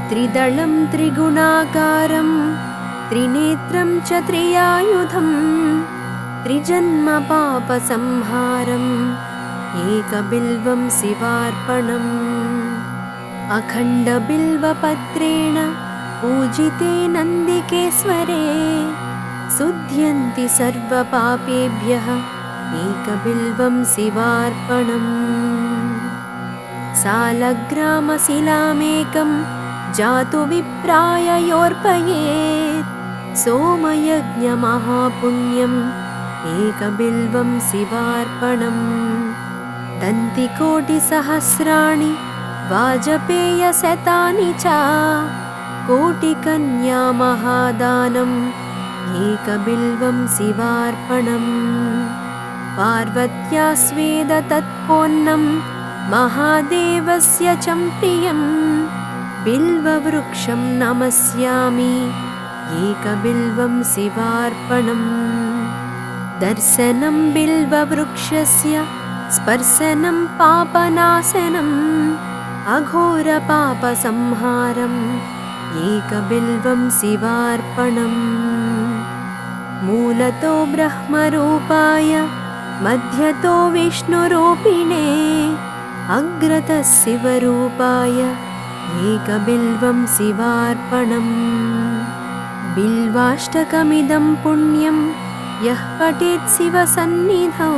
त्रिदलं त्रिगुणाकारं त्रिनेत्रं च त्रियायुधं त्रिजन्मपापसंहारम् एकबिल्वं शिवार्पणम्। अखण्डबिल्वपत्रेण पूजिते नन्दिकेश्वरे शुध्यन्ति सर्वपापेभ्यः एकबिल्वं शिवार्पणम्। सालग्रामशिलामेकं जातु विप्राय योऽर्पयेत् सोमयज्ञमहापुण्यम् एकबिल्वं शिवार्पणम्। दन्तिकोटिसहस्राणि वाजपेयशतानि च कोटिकन्या महादानम् एकबिल्वं शिवार्पणम्। पार्वत्या स्वेदतत्पोन्नं महादेवस्य च प्रियं बिल्ववृक्षं नमस्यामि एकबिल्वं शिवार्पणम्। दर्शनं बिल्ववृक्षस्य स्पर्शनं पापनाशनम् अघोरपापसंहारम् एकबिल्वं शिवार्पणम्। मूलतो ब्रह्मरूपाय मध्यतो विष्णुरूपिणे अग्रतः शिवरूपाय एकबिल्वं शिवार्पणम्। बिल्वाष्टकमिदं पुण्यं यः पठेत् शिवसन्निधौ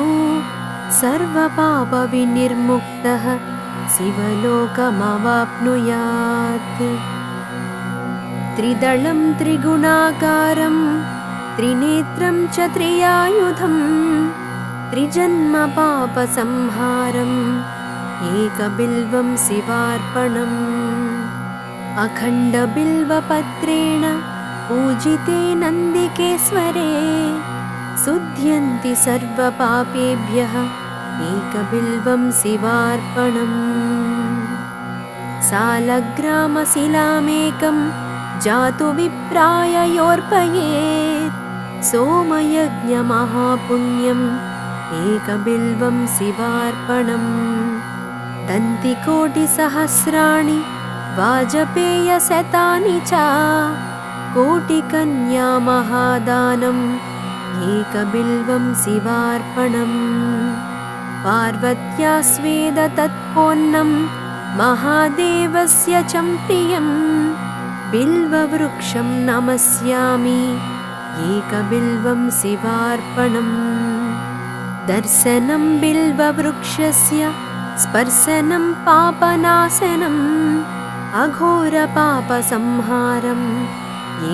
सर्वपापविनिर्मुक्तः शिवलोकमवाप्नुयात्। त्रिदलं त्रिगुणाकारं त्रिनेत्रं च त्रियायुधं त्रिजन्मपापसंहारम् एकबिल्वं शिवार्पणम्। अखण्डबिल्वपत्रेण पूजिते नन्दिकेश्वरे शुध्यन्ति सर्वपापेभ्यः एकबिल्वं शिवार्पणम्। सालग्रामशिलामेकं जातु विप्राय योऽर्पयेत् सोमयज्ञमहापुण्यम् एकबिल्वं शिवार्पणम्। दन्तिकोटिसहस्राणि वाजपेयशतानि च कोटिकन्या महादानम् एकबिल्वं शिवार्पणम्। पार्वत्या स्वेदतत्पोन्नं महादेवस्य च प्रियं बिल्ववृक्षं नमस्यामि एकबिल्वं शिवार्पणम्। दर्शनं बिल्ववृक्षस्य स्पर्शनं पापनाशनम् अघोरपापसंहारम्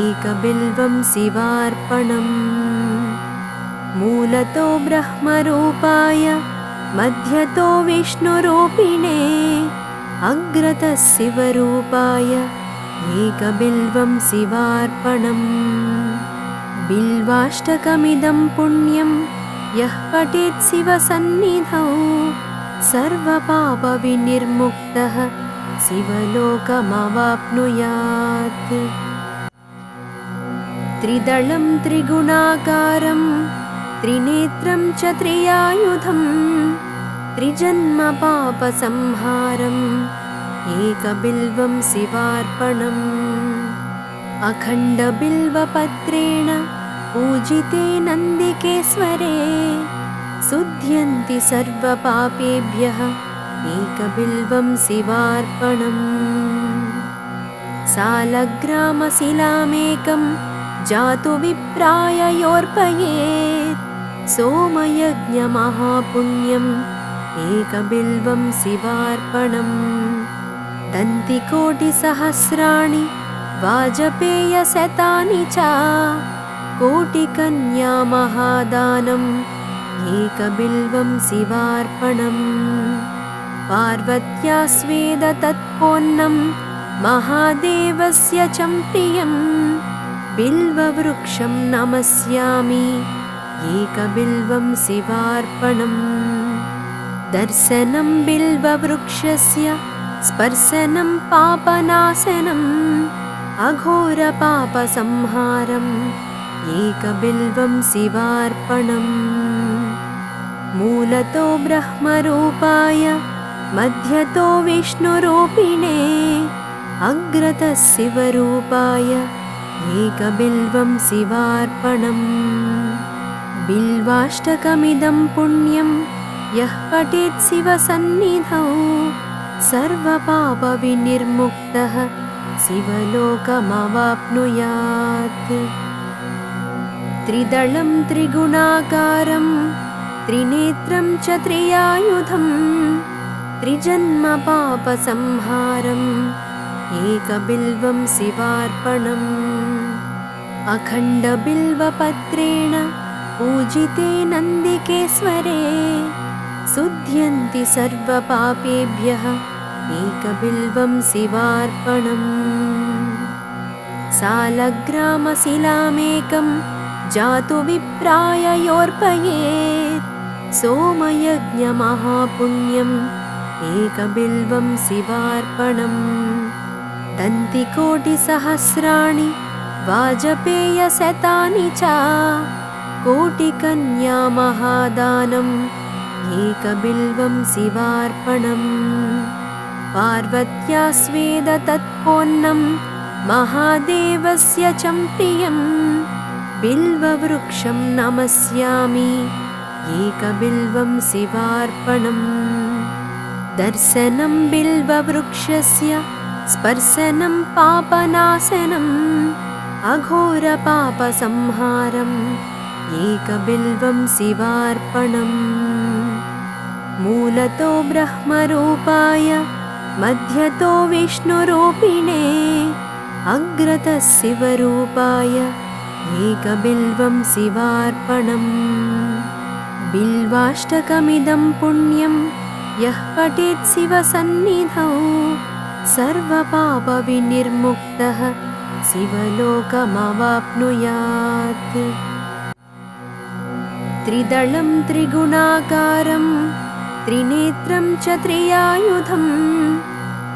एकबिल्वं शिवार्पणम्। मूलतो ब्रह्मरूपाय मध्यतो विष्णुरूपिणे अग्रतः शिवरूपाय एकबिल्वं शिवार्पणम्। बिल्वाष्टकमिदं पुण्यं यः पठेत् शिवसन्निधौ सर्वपापविनिर्मुक्तः शिवलोकमवाप्नुयात्। त्रिदलं त्रिगुणाकारं त्रिनेत्रं च त्रियायुधं त्रिजन्मपापसंहारम् एकबिल्वं शिवार्पणम्। अखण्डबिल्वपत्रेण पूजिते नन्दिकेश्वरे शुध्यन्ति सर्वपापेभ्यः एकबिल्वं शिवार्पणम्। सालग्रामशिलामेकं जातु विप्राय योऽर्पयेत् सोमयज्ञमहापुण्यम् एकबिल्वं शिवार्पणम्। दन्तिकोटिसहस्राणि वाजपेयशतानि च कोटिकन्या महादानम् एकबिल्वं शिवार्पणम्। पार्वत्या स्वेदतत्पोन्नं महादेवस्य च प्रियं बिल्ववृक्षं नमस्यामि एकबिल्वं शिवार्पणम्। दर्शनं बिल्ववृक्षस्य स्पर्शनं पापनाशनम् अघोरपापसंहारम् एकबिल्वं शिवार्पणम्। मूलतो ब्रह्मरूपाय मध्यतो विष्णुरूपिणे अग्रतः शिवरूपाय एकबिल्वं शिवार्पणम् बिल्वाष्टकमिदं पुण्यं यः पठेत् शिवसन्निधौ सर्वपापविनिर्मुक्तः शिवलोकमवाप्नुयात्। त्रिदलं त्रिगुणाकारं त्रिनेत्रं च त्रियायुधं त्रिजन्मपापसंहारम् एकबिल्वं शिवार्पणम् अखण्डबिल्वपत्रेण पूजिते नन्दिकेश्वरे शुध्यन्ति सर्वपापेभ्यः एकबिल्वं शिवार्पणम् सालग्रामशिलामेकं जातु विप्राय योऽर्पयेत् सोमयज्ञमहापुण्यम् एकबिल्वं शिवार्पणम् दन्तिकोटिसहस्राणि वाजपेयशतानि च कोटिकन्यामहादानम् एकबिल्वं शिवार्पणम् पार्वत्या स्वेदतत्पोन्नं महादेवस्य च प्रियं बिल्ववृक्षं नमस्यामि एकबिल्वं शिवार्पणम् दर्शनं बिल्ववृक्षस्य स्पर्शनं पापनाशनम् अघोरपापसंहारम् एकबिल्वं शिवार्पणम् मूलतो ब्रह्मरूपाय मध्यतो विष्णुरूपिणे अग्रतः शिवरूपाय एकबिल्वं शिवार्पणम् बिल्वाष्टकमिदं पुण्यं यः पठेत् शिवसन्निधौ सर्वपापविनिर्मुक्तः शिवलोकमवाप्नुयात्। त्रिदलं त्रिगुणाकारं त्रिनेत्रं च त्रियायुधं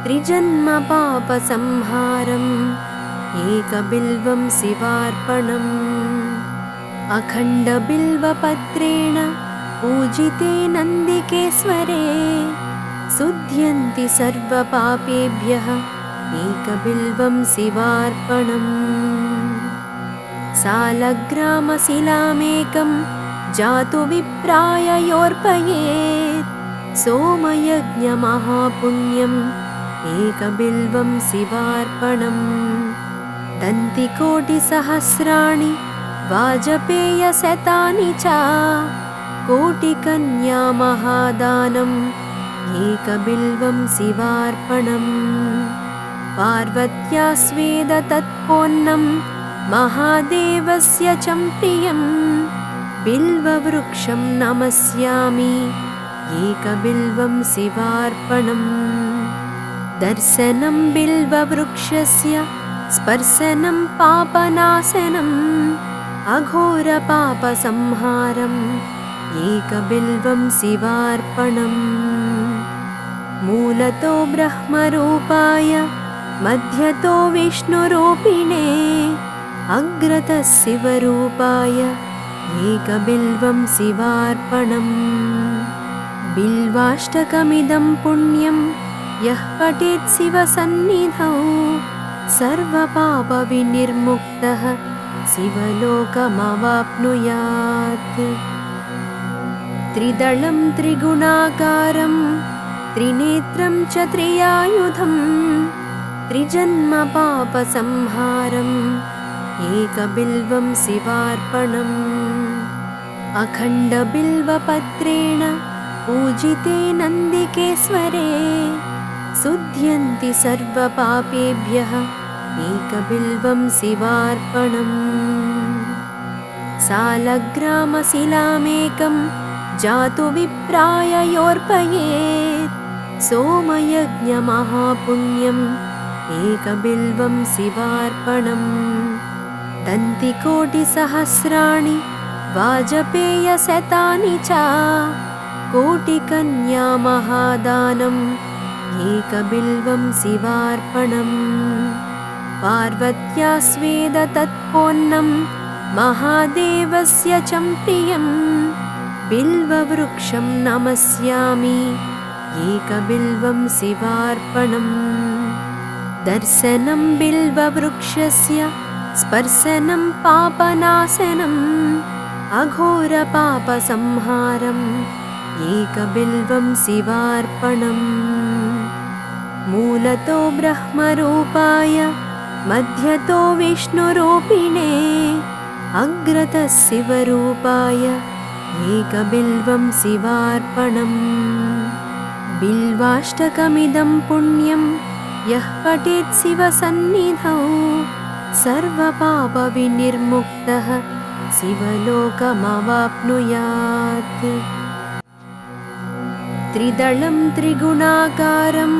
त्रिजन्मपापसंहारम् एकबिल्वं शिवार्पणम् अखण्डबिल्वपत्रेण पूजिते नन्दिकेश्वरे शुध्यन्ति सर्वपापेभ्यः एकबिल्वं शिवार्पणम् सालग्रामशिलामेकं जातु विप्राय योऽर्पयेत् सोमयज्ञमहापुण्यम् एकबिल्वं शिवार्पणम् दन्तिकोटिसहस्राणि वाजपेयशतानि च कोटिकन्यामहादानम् एकबिल्वं शिवार्पणम् पार्वत्या स्वेदतत्पोन्नं महादेवस्य च प्रियं बिल्ववृक्षं नमस्यामि एकबिल्वं शिवार्पणम् दर्शनं बिल्ववृक्षस्य स्पर्शनं पापनाशनम् अघोरपापसंहारम् एकबिल्वं शिवार्पणम् मूलतो ब्रह्मरूपाय मध्यतो विष्णुरूपिणे अग्रतः शिवरूपाय एकबिल्वं शिवार्पणम् बिल्वाष्टकमिदं पुण्यं यः पठेत् शिवसन्निधौ सर्वपापविनिर्मुक्तः शिवलोकमवाप्नुयात्। त्रिदलं त्रिगुणाकारं त्रिनेत्रं च त्रियायुधं त्रिजन्मपापसंहारम् एकबिल्वं शिवार्पणम् अखण्डबिल्वपत्रेण पूजिते नन्दिकेश्वरे शुध्यन्ति सर्वपापेभ्यः एकबिल्वं शिवार्पणम् सालग्रामशिलामेकं जातु विप्राय योऽर्पयेत् सोमयज्ञमहापुण्यम् एकबिल्वं शिवार्पणम् दन्तिकोटिसहस्राणि वाजपेयशतानि च कोटिकन्यामहादानम् एकबिल्वं शिवार्पणम् पार्वत्या स्वेदतत्पोन्नं महादेवस्य च प्रियं बिल्ववृक्षं नमस्यामि एकबिल्वं शिवार्पणम् दर्शनं बिल्ववृक्षस्य स्पर्शनं पापनाशनम् अघोरपापसंहारम् एकबिल्वं शिवार्पणम् मूलतो ब्रह्मरूपाय मध्यतो विष्णुरूपिणे अग्रतः शिवरूपाय एकबिल्वं शिवार्पणम् बिल्वाष्टकमिदं पुण्यं यः पठेत् शिवसन्निधौ सर्वपापविनिर्मुक्तः शिवलोकमवाप्नुयात् त्रिदलं त्रिगुणाकारं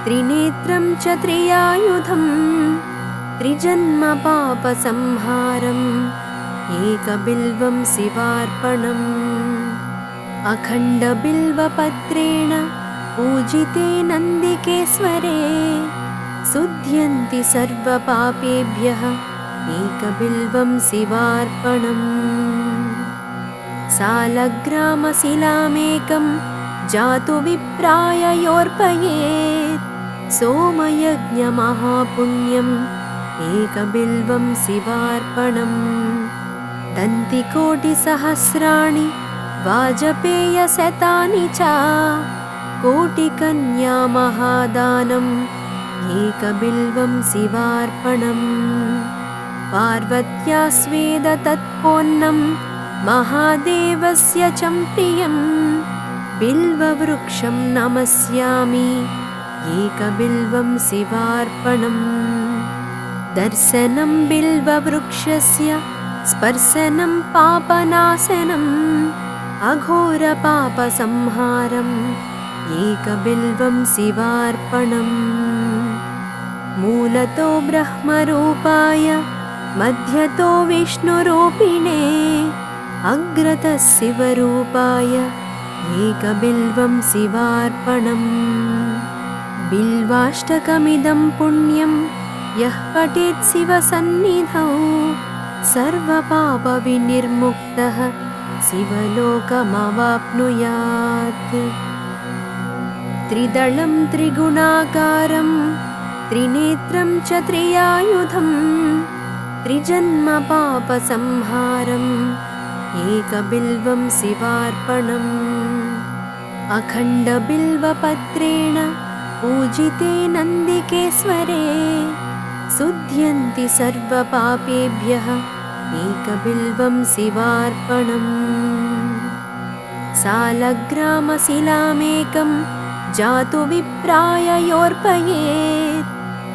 त्रिनेत्रं च त्रियायुधं त्रिजन्मपापसंहारम् एकबिल्वं शिवार्पणम् अखण्डबिल्वपत्रेण पूजिते नन्दिकेश्वरे शुध्यन्ति सर्वपापेभ्यः एकबिल्वं शिवार्पणम् सालग्रामशिलामेकं जातु विप्राय योऽर्पयेत् सोमयज्ञमहापुण्यम् एकबिल्वं शिवार्पणम् दन्तिकोटिसहस्राणि वाजपेयशतानि च कोटिकन्यामहादानम् एकबिल्वं शिवार्पणम् पार्वत्या स्वेदतत्पोन्नं महादेवस्य च प्रियम् बिल्ववृक्षं नमस्यामि एकबिल्वं शिवार्पणम् दर्शनं बिल्ववृक्षस्य स्पर्शनं पापनाशनम् अघोरपापसंहारम् एकबिल्वं शिवार्पणम् मूलतो ब्रह्मरूपाय मध्यतो विष्णुरूपिणे अग्रतः शिवरूपाय एकबिल्वं शिवार्पणम् बिल्वाष्टकमिदं पुण्यं यः पठेत् शिवसन्निधौ सर्वपापविनिर्मुक्तः शिवलोकमवाप्नुयात् त्रिदलं त्रिगुणाकारं त्रिनेत्रं च त्रियायुधं त्रिजन्मपापसंहारम् एकबिल्वं शिवार्पणम् अखण्डबिल्वपत्रेण पूजिते नन्दिकेश्वरे शुध्यन्ति सर्वपापेभ्यः एकबिल्वं शिवार्पणम् सालग्रामशिलामेकं जातु विप्राय योऽर्पयेत्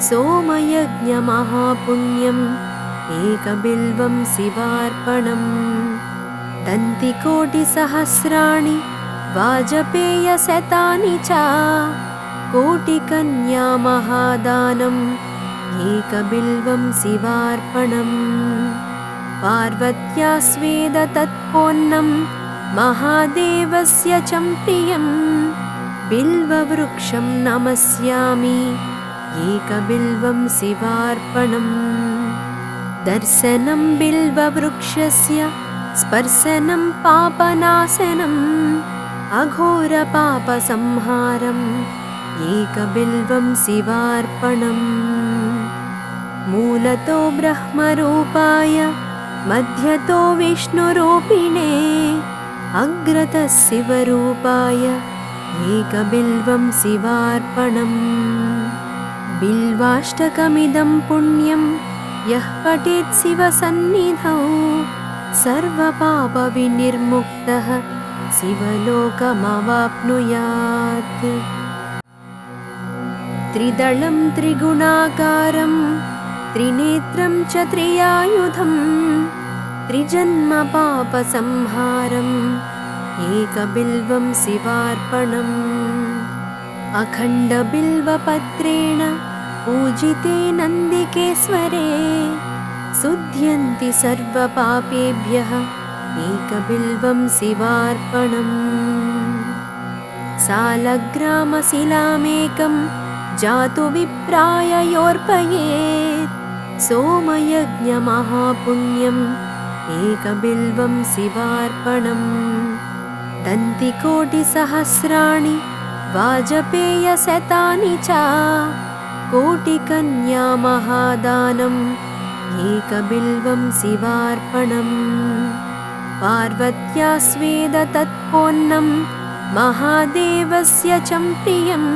सोमयज्ञमहापुण्यम् एकबिल्वं शिवार्पणम् दन्तिकोटिसहस्राणि वाजपेयशतानि च कोटिकन्यामहादानम् एकबिल्वं शिवार्पणम् पार्वत्या स्वेदतत्पोन्नं महादेवस्य च प्रियम् बिल्ववृक्षं नमस्यामि एकबिल्वं शिवार्पणम् दर्शनं बिल्ववृक्षस्य स्पर्शनं पापनाशनम् अघोरपापसंहारम् एकबिल्वं शिवार्पणम् मूलतो ब्रह्मरूपाय मध्यतो विष्णुरूपिणे अग्रतः शिवरूपाय एकबिल्वं शिवार्पणम् बिल्वाष्टकमिदं पुण्यं यः पठेत् शिवसन्निधौ सर्वपापविनिर्मुक्तः शिवलोकमवाप्नुयात् त्रिदलं त्रिगुणाकारं त्रिनेत्रं च त्रियायुधं त्रिजन्मपापसंहारम् एकबिल्वं शिवार्पणम् अखण्डबिल्वपत्रेण पूजिते नन्दिकेश्वरे शुध्यन्ति सर्वपापेभ्यः एकबिल्वं शिवार्पणम् सालग्रामशिलामेकं जातु विप्राय योऽर्पयेत् सोमयज्ञमहापुण्यम् एकबिल्वं शिवार्पणम् दन्तिकोटिसहस्राणि वाजपेयशतानि च कोटिकन्यामहादानम् एकबिल्वं शिवार्पणम् पार्वत्या स्वेदतत्पोन्नं महादेवस्य च प्रियं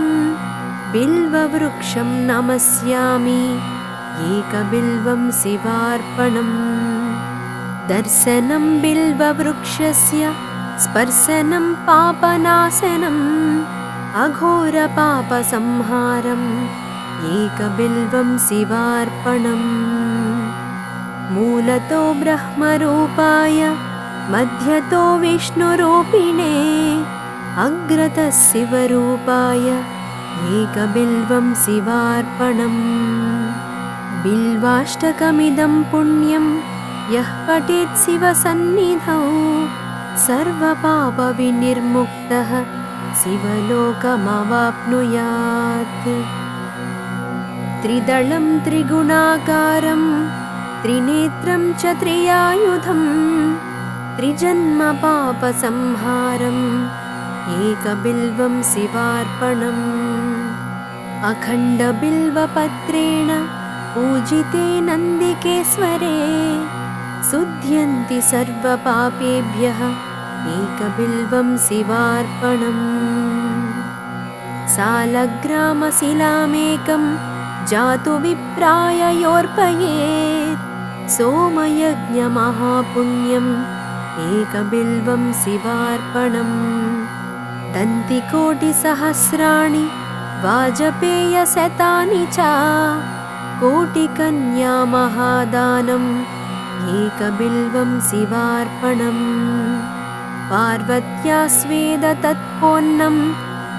बिल्ववृक्षं नमस्यामि एकबिल्वं शिवार्पणम् दर्शनं बिल्ववृक्षस्य स्पर्शनं पापनाशनम् अघोरपापसंहारम् एकबिल्वं शिवार्पणम् मूलतो ब्रह्मरूपाय मध्यतो विष्णुरूपिणे अग्रतः शिवरूपाय एकबिल्वं शिवार्पणम् बिल्वाष्टकमिदं पुण्यं यः पठेत् शिवसन्निधौ सर्वपापविनिर्मुक्तः शिवलोकमवाप्नुयात् त्रिदलं त्रिगुणाकारं त्रिनेत्रं च त्रियायुधं त्रिजन्मपापसंहारम् एकबिल्वं शिवार्पणम् अखण्डबिल्वपत्रेण पूजिते नन्दिकेश्वरे शुध्यन्ति सर्वपापेभ्यः एकबिल्वं शिवार्पणम् सालग्रामशिलामेकं जातु विप्राय योऽर्पयेत् सोमयज्ञमहापुण्यम् एकबिल्वं शिवार्पणम् दन्तिकोटिसहस्राणि वाजपेयशतानि च कोटिकन्यामहादानम् एकबिल्वं शिवार्पणम् पार्वत्या स्वेदतत्पोन्नं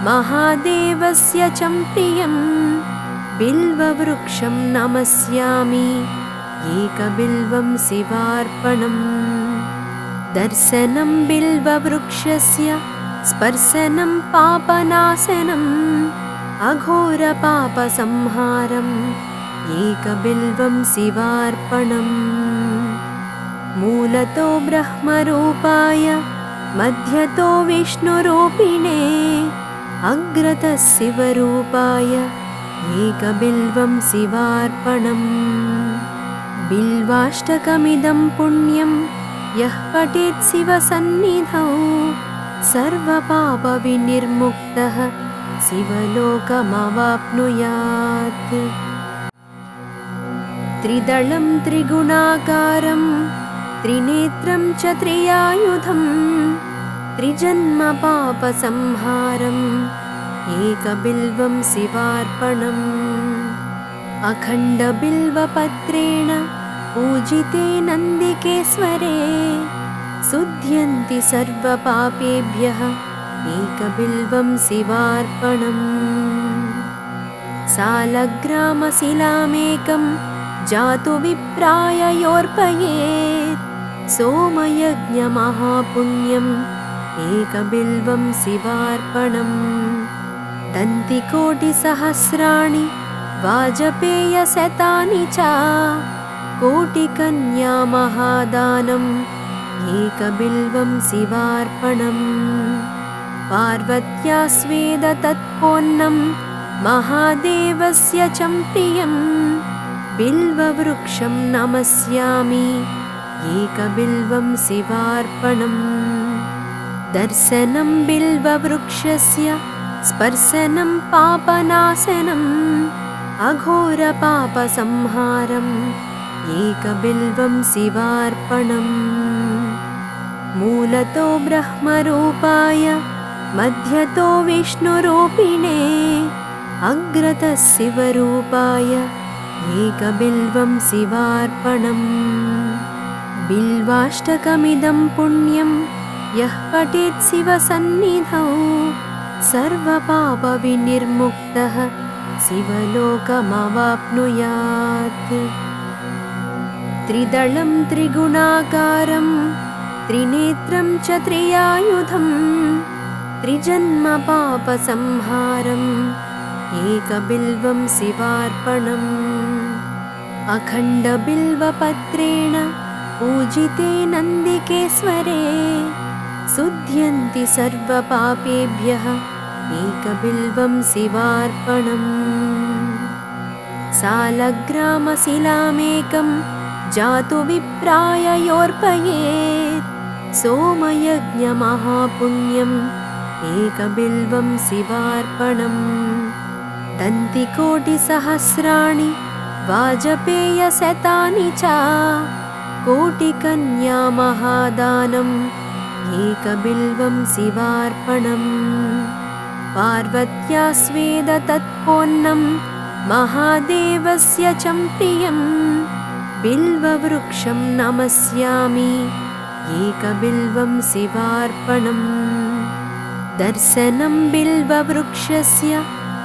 महादेवस्य च प्रियं बिल्ववृक्षं नमस्यामि एकबिल्वं शिवार्पणम् दर्शनं बिल्ववृक्षस्य स्पर्शनं पापनाशनम् अघोरपापसंहारम् एकबिल्वं शिवार्पणम् मूलतो ब्रह्मरूपाय मध्यतो विष्णुरूपिणे अग्रतः शिवरूपाय एकबिल्वं शिवार्पणम् बिल्वाष्टकमिदं पुण्यं यः पठेत् शिवसन्निधौ सर्वपापविनिर्मुक्तः शिवलोकमवाप्नुयात् त्रिदलं त्रिगुणाकारं त्रिनेत्रं च त्रियायुधं त्रिजन्मपापसंहारम् एकबिल्वं शिवार्पणम् अखण्डबिल्वपत्रेण पूजिते नन्दिकेश्वरे शुध्यन्ति सर्वपापेभ्यः एकबिल्वं शिवार्पणम् सालग्रामशिलामेकं जातु विप्राय योऽर्पयेत् सोमयज्ञमहापुण्यम् एकबिल्वं शिवार्पणम् दन्तिकोटिसहस्राणि वाजपेयशतानि च कोटिकन्यामहादानम् एकबिल्वं शिवार्पणम् पार्वत्या स्वेदतत्पोन्नं महादेवस्य च प्रियं बिल्ववृक्षं नमस्यामि एकबिल्वं शिवार्पणम् दर्शनं बिल्ववृक्षस्य स्पर्शनं पापनाशनम् अघोरपापसंहारम् एकबिल्वं शिवार्पणम् मूलतो ब्रह्मरूपाय मध्यतो विष्णुरूपिणे अग्रतः शिवरूपाय एकबिल्वं शिवार्पणम् बिल्वाष्टकमिदं पुण्यं यः पठेत् शिवसन्निधौ सर्वपापविनिर्मुक्तः शिवलोकमवाप्नुयात् त्रिदलं त्रिगुणाकारं त्रिनेत्रं च त्रियायुधं त्रिजन्मपापसंहारम् एकबिल्वं शिवार्पणम् अखण्डबिल्वपत्रेण पूजिते नन्दिकेश्वरे शुध्यन्ति सर्वपापेभ्यः एकबिल्वं शिवार्पणम् सालग्रामशिलामेकं जातु विप्राय योर्पयेत् सोमयज्ञमहापुण्यम् एकबिल्वं शिवार्पणम् दन्तिकोटिसहस्राणि वाजपेयशतानि च कोटिकन्यामहादानम् एकबिल्वं शिवार्पणम् पार्वत्या स्वेद तत्पोन्नं महादेवस्य च प्रियं बिल्ववृक्षं नमस्यामि एकबिल्वं शिवार्पणम् दर्शनं बिल्ववृक्षस्य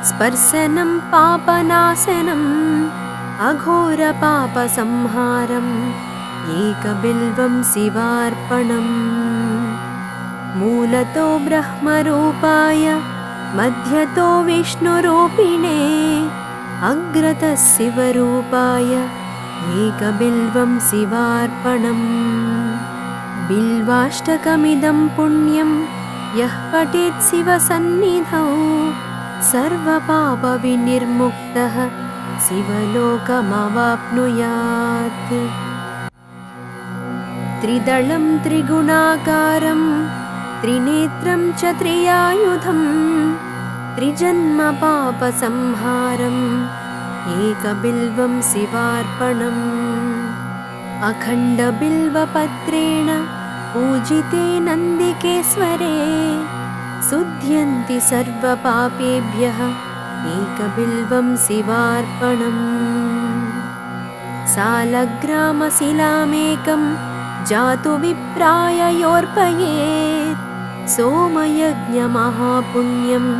स्पर्शनं पापनाशनम् अघोरपापसंहारम् एकबिल्वं शिवार्पणम् मूलतो ब्रह्मरूपाय मध्यतो विष्णुरूपिणे अग्रतः शिवरूपाय एकबिल्वं शिवार्पणम् बिल्वाष्टकमिदं पुण्यं यः पठेत् शिवसन्निधौ सर्वपापविनिर्मुक्तः शिवलोकमवाप्नुयात् त्रिदलं त्रिगुणाकारं त्रिनेत्रं च त्रियायुधं त्रिजन्मपापसंहारम् एकबिल्वं शिवार्पणम् अखण्डबिल्वपत्रेण पूजिते नन्दिकेश्वरे शुध्यन्ति सर्वपापेभ्यः एकबिल्वं शिवार्पणम् सालग्रामशिलामेकं जातु विप्राय योर्पयेत् सोमयज्ञमहापुण्यम्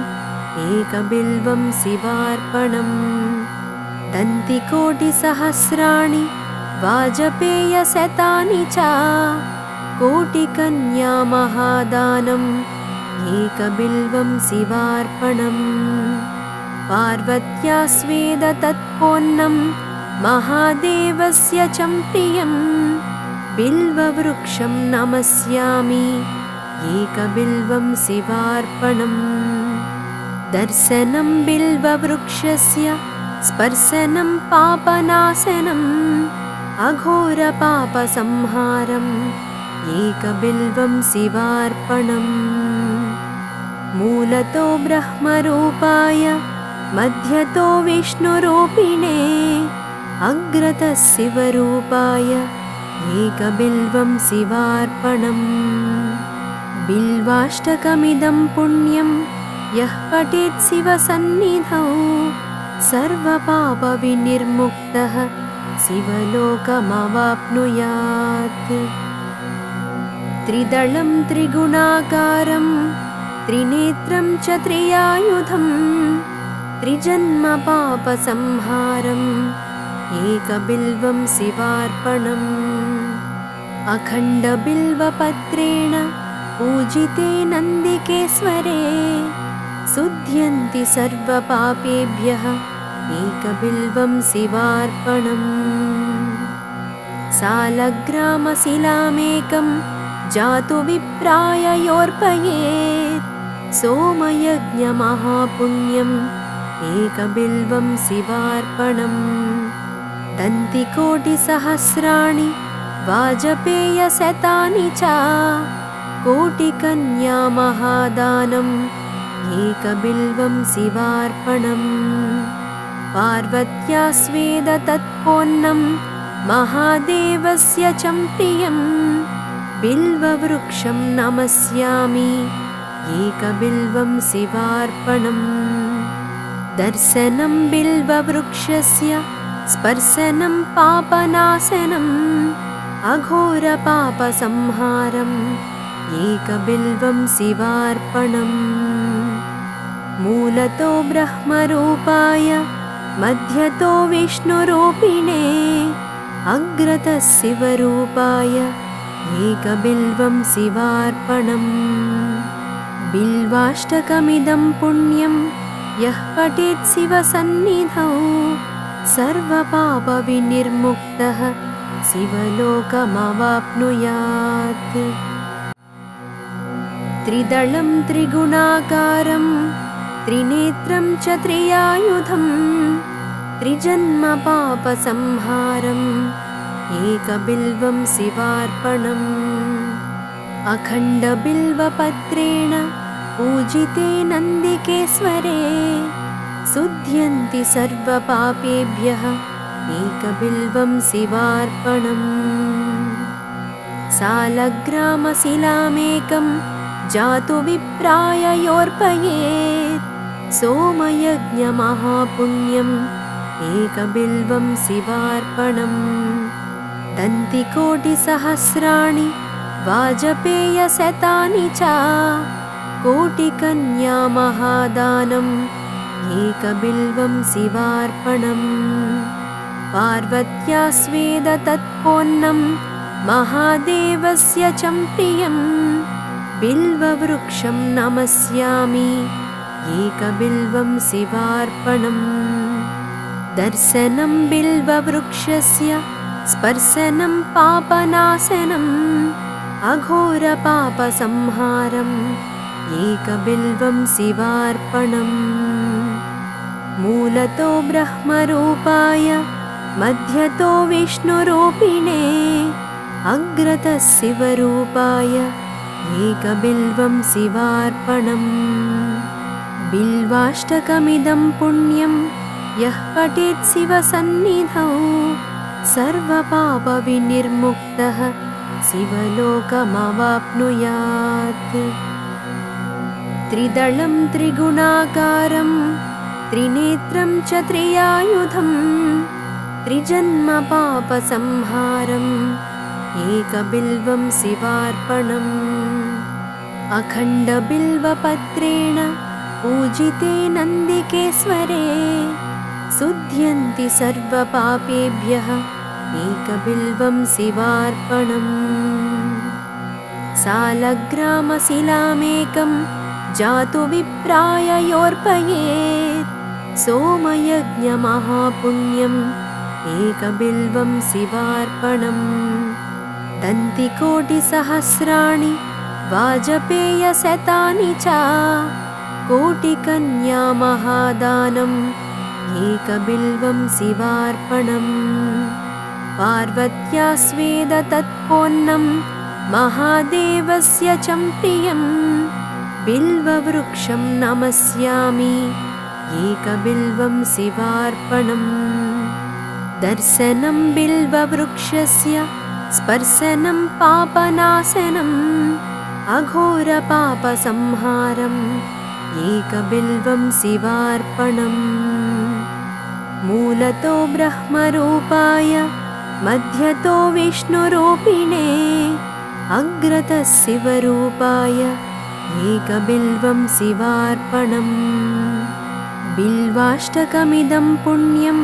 एकबिल्वं शिवार्पणम् दन्तिकोटिसहस्राणि वाजपेयशतानि च कोटिकन्यामहादानम् एकबिल्वं शिवार्पणम् पार्वत्या स्वेद तत्पोन्नं महादेवस्य च प्रियं बिल्ववृक्षं नमस्यामि एकबिल्वं शिवार्पणम् दर्शनं बिल्ववृक्षस्य स्पर्शनं पापनाशनम् अघोरपापसंहारम् एकबिल्वं शिवार्पणम् मूलतो ब्रह्मरूपाय मध्यतो विष्णुरूपिणे अग्रतः शिवरूपाय एकबिल्वं शिवार्पणम् बिल्वाष्टकमिदं पुण्यं यः पठेत् शिवसन्निधौ सर्वपापविनिर्मुक्तः शिवलोकमवाप्नुयात् त्रिदलं त्रिगुणाकारं त्रिनेत्रं च त्रियायुधं त्रिजन्मपापसंहारम् एकबिल्वं शिवार्पणम् अखण्डबिल्वपत्रेण पूजिते नन्दिकेश्वरे शुध्यन्ति सर्वपापेभ्यः एकबिल्वं शिवार्पणम् सालग्रामशिलामेकं जातु विप्राय योर्पयेत् सोमयज्ञमहापुण्यम् एकबिल्वं शिवार्पणम् दन्तिकोटिसहस्राणि वाजपेयशतानि च कोटिकन्यामहादानम् एकबिल्वं शिवार्पणम् पार्वत्या स्वेद तत्पोन्नं महादेवस्य च प्रियं बिल्ववृक्षं नमस्यामि एकबिल्वं शिवार्पणम् दर्शनं बिल्ववृक्षस्य स्पर्शनं पापनाशनम् अघोरपापसंहारम् एकबिल्वं शिवार्पणम् मूलतो ब्रह्मरूपाय मध्यतो विष्णुरूपिणे अग्रतः शिवरूपाय एकबिल्वं शिवार्पणम् बिल्वाष्टकमिदं पुण्यं यः पठेत् शिवसन्निधौ सर्वपापविनिर्मुक्तः शिवलोकमवाप्नुयात् त्रिदलं त्रिगुणाकारं त्रिनेत्रं च त्रियायुधं त्रिजन्मपापसंहारम् एकबिल्वं शिवार्पणम् अखण्डबिल्वपत्रेण पूजिते नन्दिकेश्वरे शुध्यन्ति सर्वपापेभ्यः एकबिल्वं शिवार्पणम् सालग्रामशिलामेकं जातु विप्राय योऽर्पयेत् सोमयज्ञमहापुण्यम् एकबिल्वं शिवार्पणम् दन्तिकोटिसहस्राणि वाजपेयशतानि च कोटिकन्यामहादानम् एकबिल्वं शिवार्पणम् पार्वत्या स्वेदतत्पोन्नं महादेवस्य च प्रियं बिल्ववृक्षं नमस्यामि एकबिल्वं शिवार्पणम् दर्शनं बिल्ववृक्षस्य स्पर्शनं पापनाशनम् अघोरपापसंहारम् एकबिल्वं शिवार्पणम् मूलतो ब्रह्मरूपाय मध्यतो विष्णुरूपिणे अग्रतः शिवरूपाय एकबिल्वं शिवार्पणम् बिल्वाष्टकमिदं पुण्यं यः पठेत् शिवसन्निधौ सर्वपापविनिर्मुक्तः शिवलोकमवाप्नुयात् त्रिदलं त्रिगुणाकारं त्रिनेत्रं च त्रियायुधं त्रिजन्मपापसंहारम् एकबिल्वं शिवार्पणम् अखण्डबिल्वपत्रेण पूजिते नन्दिकेश्वरे शुध्यन्ति सर्वपापेभ्यः एकबिल्वं शिवार्पणम् सालग्रामशिलामेकं जातु विप्राय योऽर्पयेत् सोमयज्ञमहापुण्यम् एकबिल्वं शिवार्पणम् दन्तिकोटिसहस्राणि वाजपेयशतानि च कोटिकन्यामहादानम् एकबिल्वं शिवार्पणम् पार्वत्या स्वेदतत्पोन्नं महादेवस्य च प्रियं बिल्ववृक्षं नमस्यामि एकबिल्वं शिवार्पणम् दर्शनं बिल्ववृक्षस्य स्पर्शनं पापनाशनम् अघोरपापसंहारम् एकबिल्वं शिवार्पणम् मूलतो ब्रह्मरूपाय मध्यतो विष्णुरूपिणे अग्रतः शिवरूपाय एकबिल्वं शिवार्पणम् बिल्वाष्टकमिदं पुण्यं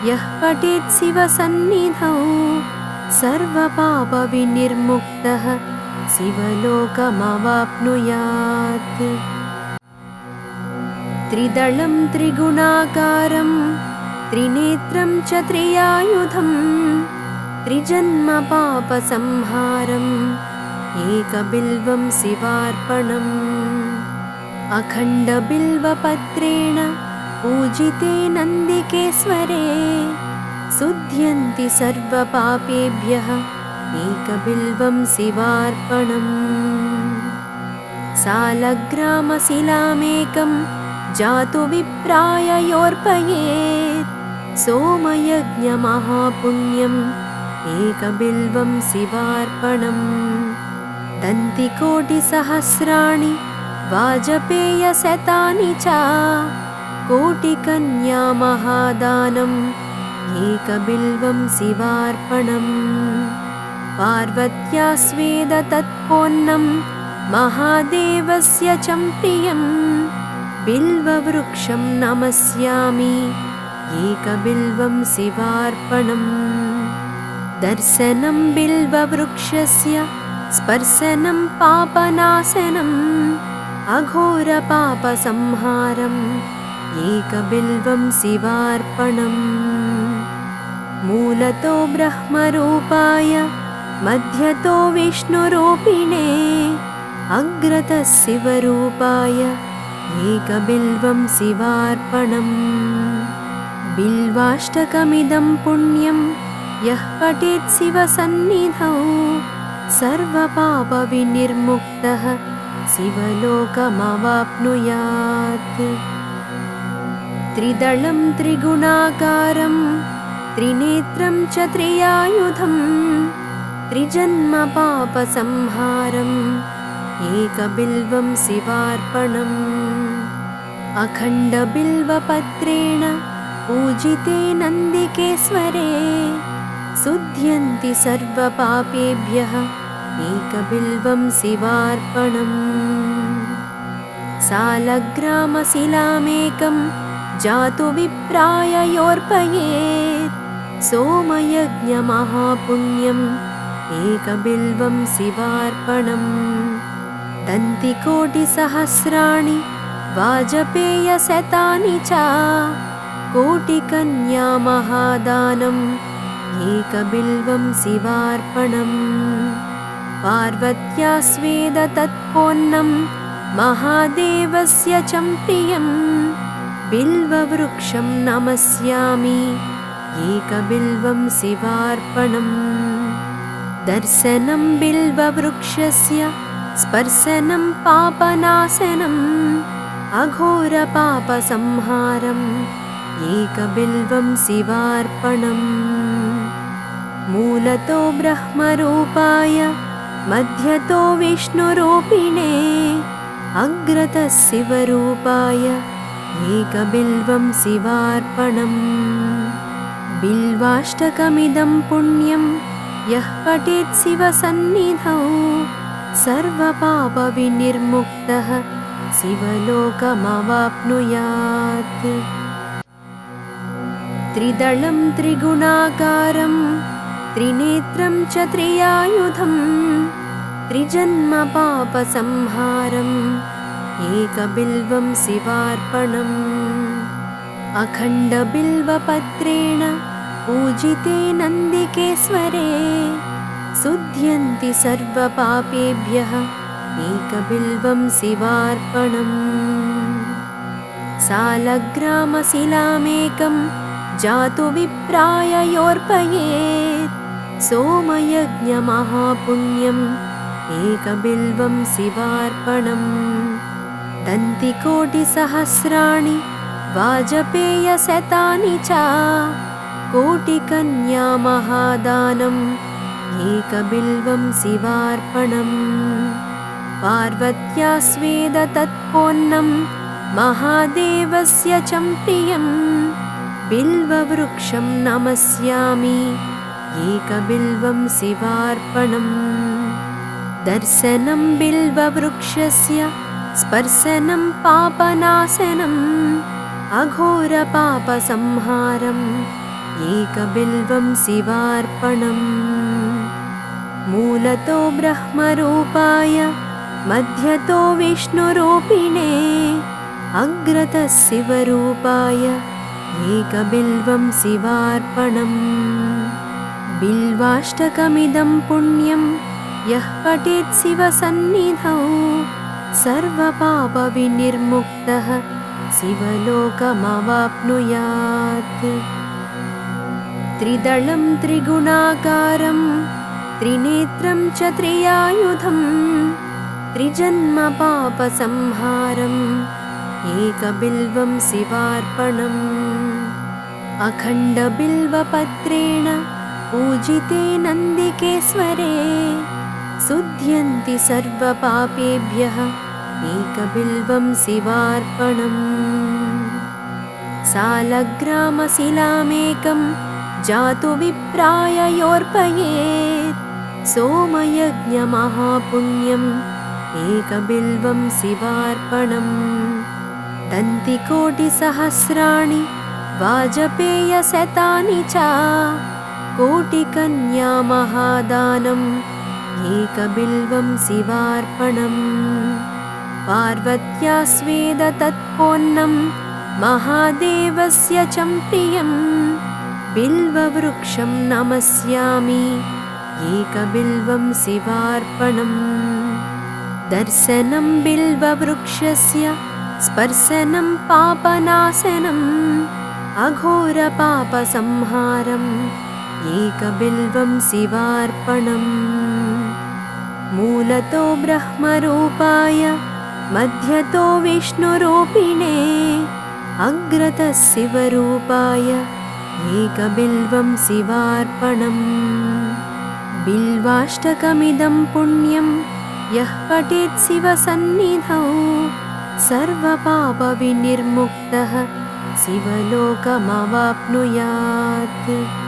यः पठेत् शिवसन्निधौ सर्वपापविनिर्मुक्तः शिवलोकमवाप्नुयात् त्रिदलं त्रिगुणाकारं त्रिनेत्रं च त्रियायुधं त्रिजन्मपापसंहारम् एकबिल्वं शिवार्पणम् अखण्डबिल्वपत्रेण पूजिते नन्दिकेश्वरे शुध्यन्ति सर्वपापेभ्यः एकबिल्वं शिवार्पणम् सालग्रामशिलामेकं जातु विप्राय योऽर्पयेत् सोमयज्ञमहापुण्यम् एकबिल्वं शिवार्पणम् दन्तिकोटिसहस्राणि वाजपेयशतानि च कोटिकन्यामहादानम् एकबिल्वं शिवार्पणम् पार्वत्या स्वेदतत्पोन्नं महादेवस्य च प्रियं बिल्ववृक्षं नमस्यामि एकबिल्वं शिवार्पणम् दर्शनं बिल्ववृक्षस्य स्पर्शनं पापनाशनम् अघोरपापसंहारम् एकबिल्वं शिवार्पणम् मूलतो ब्रह्मरूपाय मध्यतो विष्णुरूपिणे अग्रतः शिवरूपाय एकबिल्वं शिवार्पणम् बिल्वाष्टकमिदं पुण्यं यः पठेत् शिवसन्निधौ सर्वपापविनिर्मुक्तः शिवलोकमवाप्नुयात्। त्रिदलं त्रिगुणाकारं त्रिनेत्रं च त्रियायुधं त्रिजन्मपापसंहारम् एकबिल्वं शिवार्पणम्। अखण्डबिल्वपत्रेण पूजिते नन्दिकेश्वरे शुध्यन्ति सर्वपापेभ्यः एकबिल्वं शिवार्पणम्। सालग्रामशिलामेकं जातु विप्राय योऽर्पयेत् सोमयज्ञमहापुण्यम् एकबिल्वं शिवार्पणम्। दन्तिकोटिसहस्राणि वाजपेयशतानि च कोटिकन्यामहादानम् एकबिल्वं शिवार्पणम्। पार्वत्या स्वेदतत्पोन्नं महादेवस्य च प्रियं बिल्ववृक्षं नमस्यामि एकबिल्वं शिवार्पणम्। दर्शनं बिल्ववृक्षस्य स्पर्शनं पापनाशनम् अघोरपापसंहारम् एकबिल्वं शिवार्पणम्। मूलतो ब्रह्मरूपाय मध्यतो विष्णुरूपिणे अग्रतः शिवरूपाय एकबिल्वं शिवार्पणम्। बिल्वाष्टकमिदं पुण्यं यः पठेत् शिवसन्निधौ सर्वपापविनिर्मुक्तः शिवलोकमवाप्नुयात्। त्रिदलं त्रिगुणाकारं त्रिनेत्रं च त्रियायुधं त्रिजन्मपापसंहारम् एकबिल्वं शिवार्पणम्। अखण्डबिल्वपत्रेण पूजिते नन्दिकेश्वरे शुध्यन्ति सर्वपापेभ्यः एकबिल्वं शिवार्पणम्। सालग्रामशिलामेकं जातु विप्राय योऽर्पयेत् सोमयज्ञमहापुण्यम् एकबिल्वं शिवार्पणम्। दन्तिकोटिसहस्राणि वाजपेयशतानि च कोटिकन्यामहादानम् एकबिल्वं शिवार्पणम्। पार्वत्या स्वेदतत्पोन्नं महादेवस्य च प्रियं बिल्ववृक्षं नमस्यामि एकबिल्वं शिवार्पणम्। दर्शनं बिल्ववृक्षस्य स्पर्शनं पापनाशनम् अघोरपापसंहारम् एकबिल्वं शिवार्पणम्। मूलतो ब्रह्मरूपाय मध्यतो विष्णुरूपिणे अग्रतः शिवरूपाय एकबिल्वं शिवार्पणम्। बिल्वाष्टकमिदं पुण्यं यः पठेत् शिवसन्निधौ सर्वपापविनिर्मुक्तः शिवलोकमवाप्नुयात्। त्रिदलं त्रिगुणाकारं त्रिनेत्रं च त्रियायुधं त्रिजन्मपापसंहारम् एकबिल्वं शिवार्पणम्। अखण्डबिल्वपत्रेण पूजिते नन्दिकेश्वरे शुध्यन्ति सर्वपापेभ्यः एकबिल्वं शिवार्पणम्। सालग्रामशिलामेकं जातु विप्राय योऽर्पयेत् सोमयज्ञमहापुण्यम् एकबिल्वं शिवार्पणम्। दन्तिकोटिसहस्राणि वाजपेयशतानि च कोटिकन्यामहादानम् एकबिल्वं शिवार्पणम्। पार्वत्या स्वेदतत्पोन्नं महादेवस्य च प्रियं बिल्ववृक्षं नमस्यामि एकबिल्वं शिवार्पणम्। दर्शनं बिल्ववृक्षस्य स्पर्शनं पापनाशनम् अघोरपापसंहारम् एकबिल्वं शिवार्पणम् मूलतो ब्रह्मरूपाय मध्यतो विष्णुरूपिणे अग्रतः शिवरूपाय एकबिल्वं शिवार्पणम् बिल्वाष्टकमिदं पुण्यं यः पठेत् शिवसन्निधौ सर्वपापविनिर्मुक्तः शिवलोकमवाप्नुयात्।